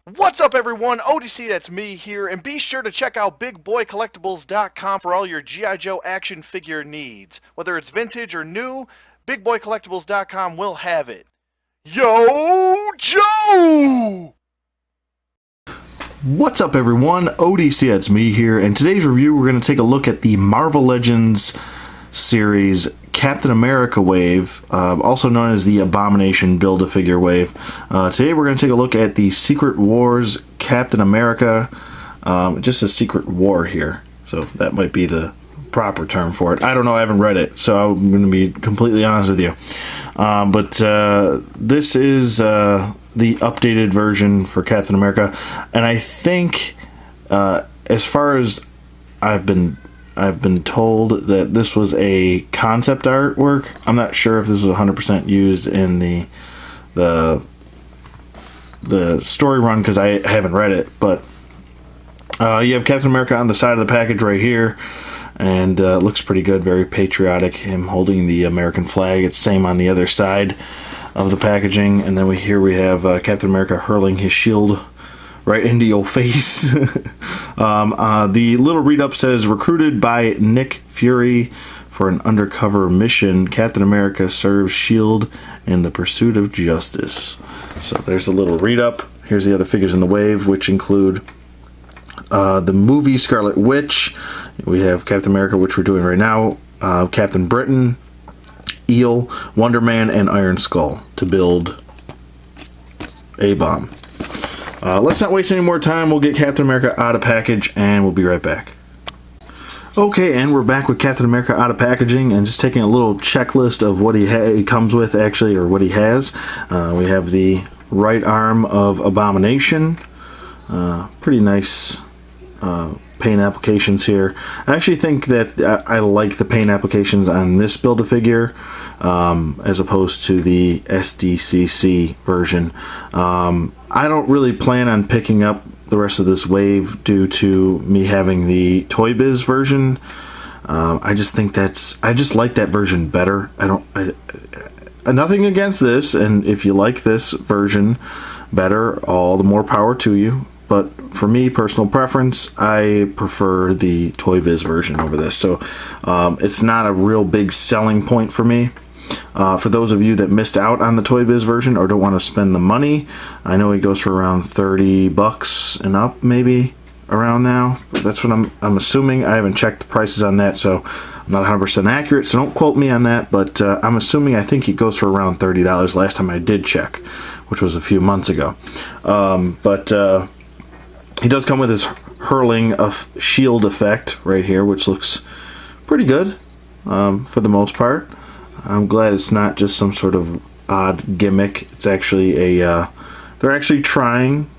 What's up, everyone? ODC, that's me here, and be sure to check out BigBoyCollectibles.com for all your G.I. Joe action figure needs. Whether it's vintage or new, BigBoyCollectibles.com will have it. Yo, Joe! What's up, everyone? ODC, that's me here, and today's review we're going to take a look at the Marvel Legends series Captain America wave, also known as the Abomination Build-A-Figure wave. Today we're going to take a look at the Secret Wars Captain America, just a Secret War here, so that might be the proper term for it. I don't know, I haven't read it, so I'm going to be completely honest with you. But this is the updated version for Captain America, and I think, as far as I've been told, that this was a concept artwork. I'm not sure if this was 100% used in the story run because I haven't read it, but you have Captain America on the side of the package right here, and looks pretty good, very patriotic, him holding the American flag. It's same on the other side of the packaging, and then we have Captain America hurling his shield right into your face. The little read-up says, recruited by Nick Fury for an undercover mission, Captain America serves S.H.I.E.L.D. in the pursuit of justice. So there's a little read-up. Here's the other figures in the wave, which include the movie Scarlet Witch. We have Captain America, which we're doing right now, Captain Britain, Eel, Wonder Man, and Iron Skull to build A-Bomb. Let's not waste any more time. We'll get Captain America out of package, and we'll be right back. Okay, and we're back with Captain America out of packaging, and just taking a little checklist of what he comes with, actually, or what he has. We have the right arm of Abomination. Pretty nice paint applications here. I actually think that I like the paint applications on this Build-A-Figure as opposed to the SDCC version. I don't really plan on picking up the rest of this wave due to me having the Toy Biz version. I just think I just like that version better. Nothing against this, and if you like this version better, all the more power to you. But for me, personal preference, I prefer the Toy Biz version over this. So it's not a real big selling point for me. For those of you that missed out on the Toy Biz version or don't want to spend the money, I know it goes for around $30 and up, maybe around now. That's what I'm assuming. I haven't checked the prices on that, so I'm not 100% accurate, so don't quote me on that, but I'm assuming, I think it goes for around $30 last time I did check, which was a few months ago. He does come with his hurling of shield effect right here, which looks pretty good for the most part. I'm glad it's not just some sort of odd gimmick. It's actually they're actually trying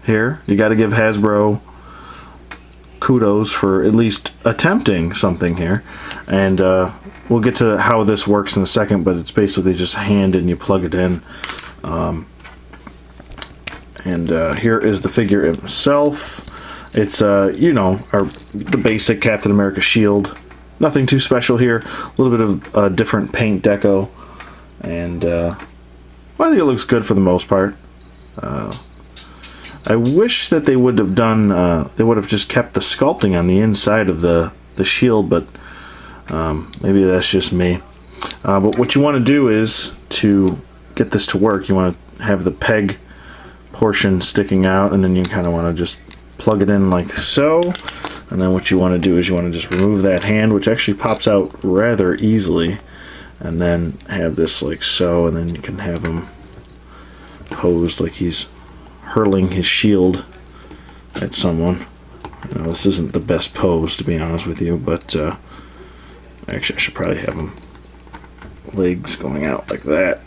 here. You got to give Hasbro kudos for at least attempting something here. And we'll get to how this works in a second, but it's basically just hand and you plug it in. Here is the figure himself. It's, the basic Captain America shield. Nothing too special here. A little bit of different paint deco. And I think it looks good for the most part. I wish that they would have done, they would have just kept the sculpting on the inside of the shield, but maybe that's just me. But what you want to do is, to get this to work, you want to have the peg portion sticking out, and then you kind of want to just plug it in like so. And then what you want to do is you want to just remove that hand, which actually pops out rather easily, and then have this like so, and then you can have him posed like he's hurling his shield at someone. This isn't the best pose, to be honest with you, but actually I should probably have him legs going out like that.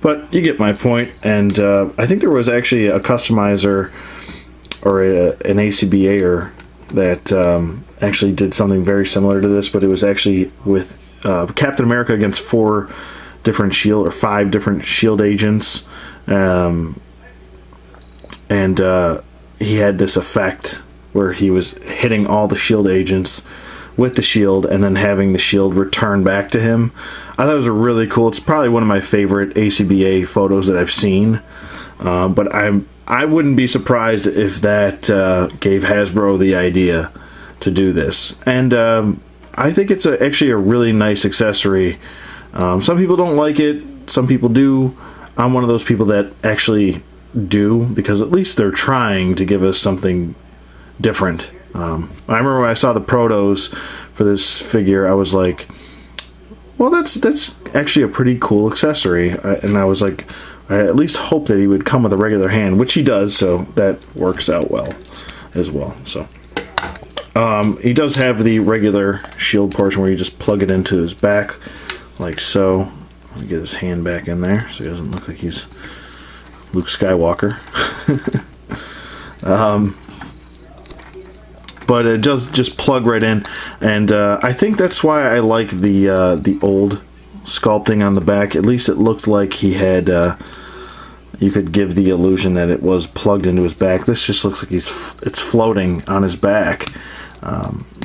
But you get my point, and I think there was actually a customizer or an ACBAer that actually did something very similar to this, but it was actually with Captain America against 5 different shield agents, and he had this effect where he was hitting all the shield agents with the shield and then having the shield return back to him. I thought it was really cool. It's probably one of my favorite ACBA photos that I've seen. But I wouldn't be surprised if that gave Hasbro the idea to do this. And I think it's actually a really nice accessory. Some people don't like it, some people do. I'm one of those people that actually do, because at least they're trying to give us something different. I remember when I saw the protos for this figure, I was like, well, that's actually a pretty cool accessory. And I was like, I at least hope that he would come with a regular hand, which he does, so that works out well as well. So he does have the regular shield portion where you just plug it into his back, like so. Let me get his hand back in there so he doesn't look like he's Luke Skywalker. But it does just plug right in, and I think that's why I like the old sculpting on the back. At least it looked like he had. You could give the illusion that it was plugged into his back. This just looks like it's floating on his back.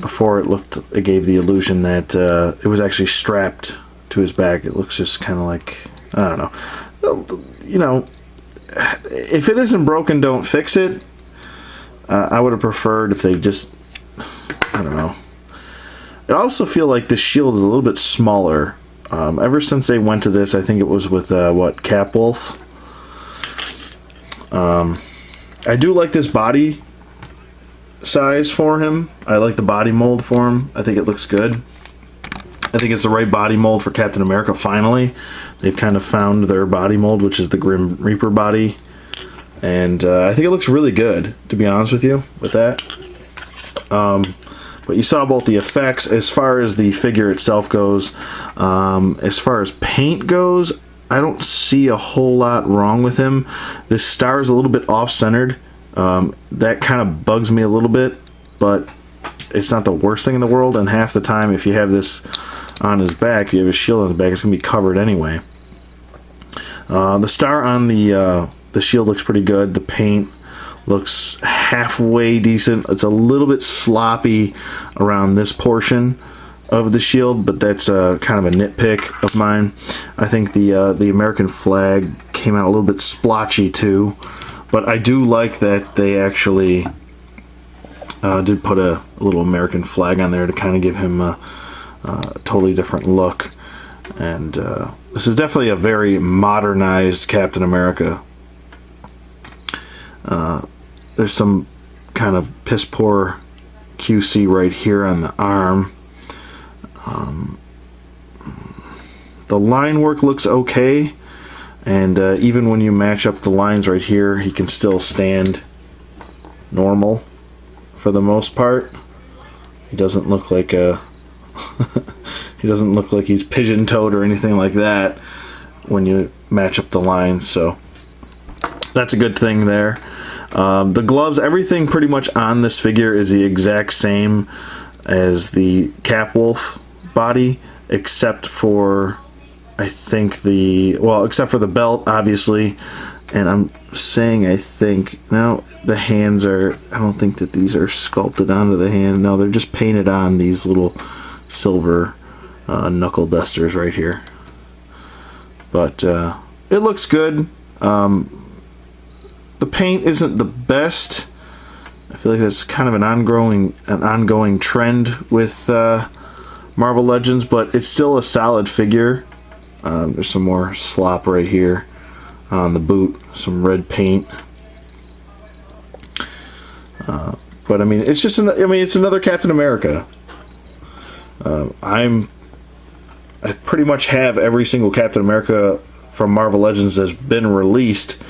Before it gave the illusion that it was actually strapped to his back. It looks just kind of like, I don't know. You know, if it isn't broken, don't fix it. I would have preferred if they just, I don't know. I also feel like this shield is a little bit smaller. Ever since they went to this, I think it was with, Capwolf. I do like this body size for him. I like the body mold for him. I think it looks good. I think it's the right body mold for Captain America, finally. They've kind of found their body mold, which is the Grim Reaper body. And I think it looks really good, to be honest with you, with that. But you saw both the effects. As far as the figure itself goes, as far as paint goes, I don't see a whole lot wrong with him. This star is a little bit off-centered. That kind of bugs me a little bit, but it's not the worst thing in the world. And half the time, if you have this on his back, you have his shield on his back, it's going to be covered anyway. The star on the shield looks pretty good. The paint looks halfway decent. It's a little bit sloppy around this portion of the shield, but that's kind of a nitpick of mine. I think the American flag came out a little bit splotchy too, but I do like that they actually did put a little American flag on there to kind of give him a totally different look. And this is definitely a very modernized Captain America. There's some kind of piss poor QC right here on the arm. The line work looks okay, and even when you match up the lines right here, he can still stand normal for the most part. He doesn't look like a he doesn't look like he's pigeon-toed or anything like that when you match up the lines, so that's a good thing there. The gloves, everything pretty much on this figure is the exact same as the Capwolf body, except for, I think except for the belt, obviously. And I'm saying I think, no, the hands are, I don't think that these are sculpted onto the hand. No, they're just painted on these little silver knuckle dusters right here. But it looks good. The paint isn't the best. I feel like that's kind of an ongoing trend with Marvel Legends, but it's still a solid figure. There's some more slop right here on the boot, some red paint. But I mean, it's just it's another Captain America. I pretty much have every single Captain America from Marvel Legends that's been released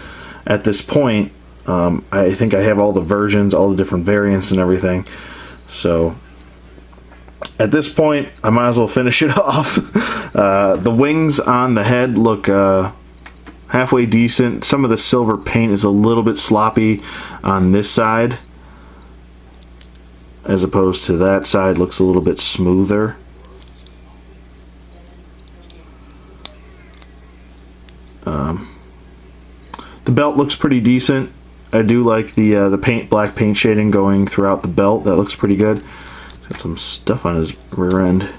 at this point. I think I have all the versions, all the different variants and everything. So at this point, I might as well finish it off. The wings on the head look halfway decent. Some of the silver paint is a little bit sloppy on this side, as opposed to that side looks a little bit smoother. The belt looks pretty decent. I do like the black paint shading going throughout the belt. That looks pretty good. Got some stuff on his rear end.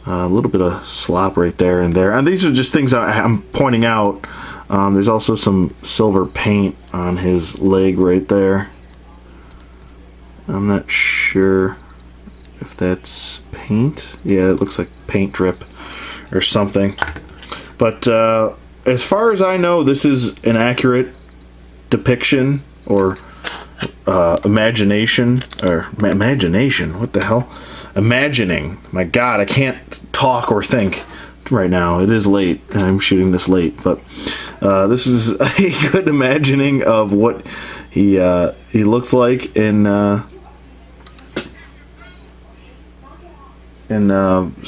A little bit of slop right there and there. And these are just things I'm pointing out There's also some silver paint on his leg right there. I'm not sure if that's paint. Yeah, it looks like paint drip or something. But as far as I know, this is an accurate depiction or imagination, what the hell? Imagining. My God, I can't talk or think right now. It is late, and I'm shooting this late, but this is a good imagining of what he looks like in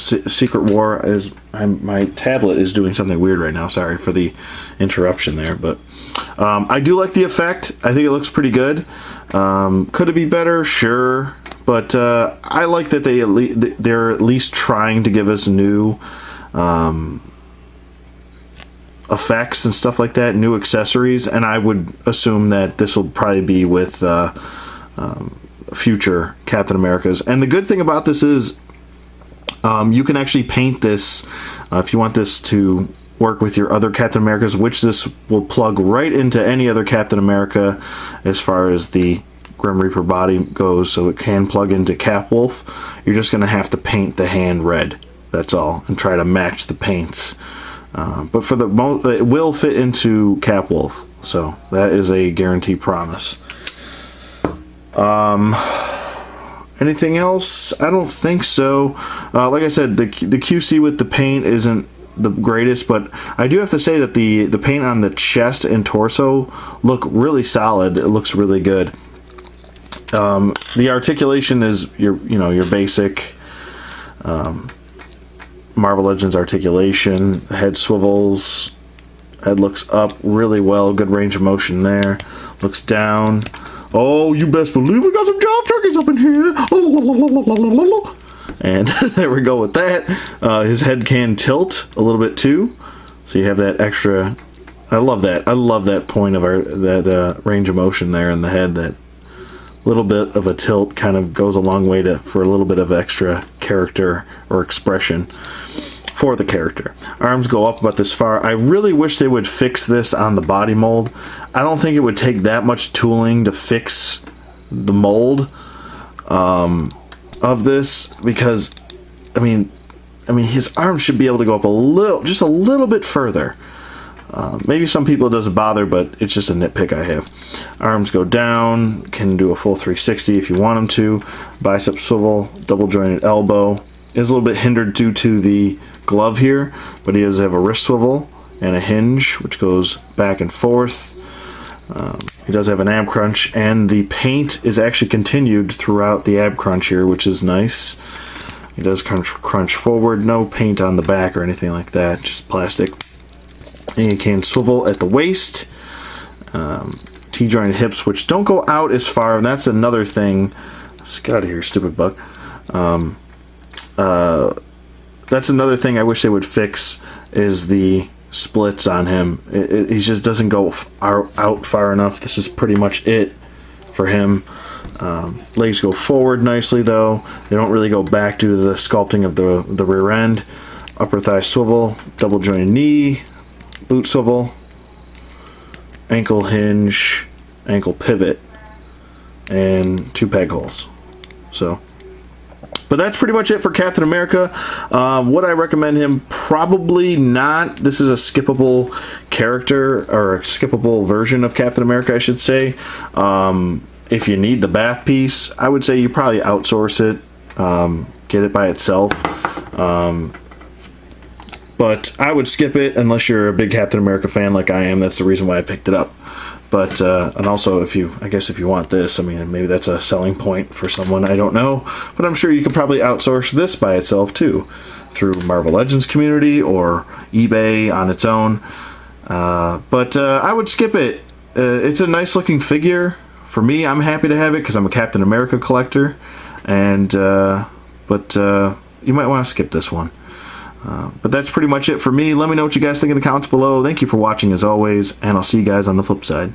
Secret War. My tablet is doing something weird right now. Sorry for the interruption there, but I do like the effect. I think it looks pretty good. Could it be better? Sure, but I like that they're at least trying to give us new effects and stuff like that, new accessories, and I would assume that this will probably be with future Captain Americas. And the good thing about this is you can actually paint this if you want this to work with your other Captain Americas, which this will plug right into any other Captain America as far as the Grim Reaper body goes, so it can plug into Capwolf. You're just going to have to paint the hand red, that's all, and try to match the paints. But for the most, it will fit into Capwolf, so that is a guaranteed promise. Anything else? I don't think so. Like I said, the QC with the paint isn't the greatest, but I do have to say that the paint on the chest and torso look really solid. It looks really good. The articulation is your basic Marvel Legends articulation. The head swivels. Head looks up really well. Good range of motion there. Looks down. Oh, you best believe we got some job turkeys up in here. And there we go with that. His head can tilt a little bit too, so you have that extra. I love that. I love that point of that range of motion there in the head. That little bit of a tilt kind of goes a long way for a little bit of extra character or expression for the character. Arms go up about this far. I really wish they would fix this on the body mold. I don't think it would take that much tooling to fix the mold of this, because I mean his arms should be able to go up just a little bit further. Maybe some people it doesn't bother, but it's just a nitpick I have. Arms go down, can do a full 360 if you want them to. Bicep swivel, double jointed elbow. Is a little bit hindered due to the glove here, but he does have a wrist swivel and a hinge which goes back and forth. He does have an ab crunch, and the paint is actually continued throughout the ab crunch here, which is nice. He does crunch forward, no paint on the back or anything like that, just plastic. And he can swivel at the waist. T-jointed hips, which don't go out as far, and that's another thing. Let's get out of here, stupid bug. That's another thing I wish they would fix, is the splits on him. He just doesn't go out far enough. This is pretty much it for him. Legs go forward nicely though. They don't really go back due to the sculpting of the rear end. Upper thigh swivel, double jointed knee, boot swivel, ankle hinge, ankle pivot, and 2 peg holes. So, but that's pretty much it for Captain America. Would I recommend him? Probably not. This is a skippable character, or a skippable version of Captain America, I should say. If you need the BAF piece, I would say you probably outsource it. Get it by itself. But I would skip it unless you're a big Captain America fan like I am. That's the reason why I picked it up. But and also, if you want this, I mean, maybe that's a selling point for someone, I don't know. But I'm sure you could probably outsource this by itself too, through Marvel Legends community or eBay on its own. But I would skip it. It's a nice looking figure. For me, I'm happy to have it because I'm a Captain America collector. And but you might want to skip this one. But that's pretty much it for me. Let me know what you guys think in the comments below. Thank you for watching as always, and I'll see you guys on the flip side.